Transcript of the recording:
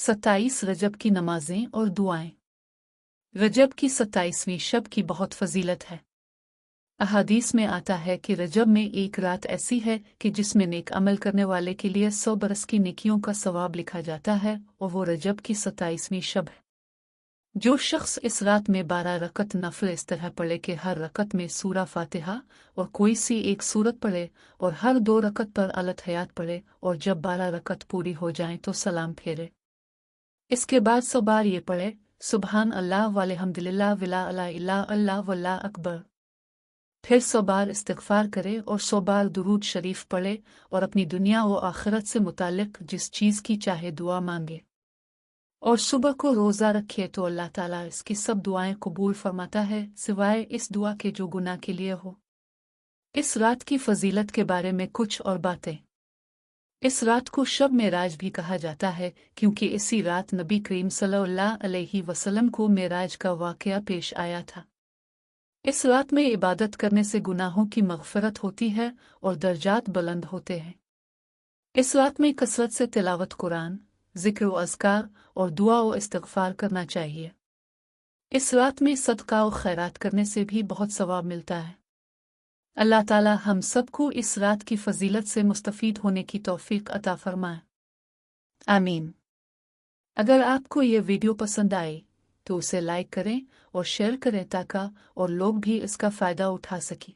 27 रजब की नमाजें और दुआएं। रजब की 27वीं शब की बहुत फजीलत है। अहादीस में आता है कि रजब में एक रात ऐसी है कि जिसमें नेक अमल करने वाले के लिए 100 बरस की नेकियों का सवाब लिखा जाता है, और वो रजब की 27वीं शब है। जो शख्स इस रात में 12 रकत नफल इस तरह पढ़े कि हर रकत में सूरा फातिहा और कोई सी एक सूरत पढ़े, और हर 2 रकत पर अलत हयात पढ़े, और जब 12 रकत पूरी हो जाएं तो सलाम फेरे। इसके बाद 100 बार ये पढ़े, सुबहान अल्लाह वल्हम्दुलिल्लाह वला इलाहा इल्ला अल्लाह वल्लाह अकबर। फिर 100 बार इस्तिग़फ़ार करे और 100 बार दुरूद शरीफ पढ़े, और अपनी दुनिया व आखिरत से मुताल्लिक़ जिस चीज़ की चाहे दुआ मांगे। और सुबह को रोज़ा रखे तो अल्लाह ताला इसकी सब दुआएं कबूल फरमाता है, सिवाय इस दुआ के जो गुनाह के लिए हो। इस रात की फजीलत के बारे में कुछ और बातें। इस रात को शब मेराज भी कहा जाता है, क्योंकि इसी रात नबी करीम सल्लल्लाहु अलैहि वसल्लम को मेराज का वाक़या पेश आया था। इस रात में इबादत करने से गुनाहों की मग़फ़िरत होती है और दर्जात बुलंद होते हैं। इस रात में कसरत से तिलावत कुरान, ज़िक्र व अज़कार और दुआ व इस्तिग़फ़ार करना चाहिए। इस रात में सदका और खैरात करने से भी बहुत सवाब मिलता है। अल्लाह ताला हम सबको इस रात की फजीलत से मुस्तफ़ीद होने की तौफ़ीक़ अता फ़रमाए। आमीन। अगर आपको ये वीडियो पसंद आए तो उसे लाइक करें और शेयर करें ताकि और लोग भी इसका फ़ायदा उठा सकें।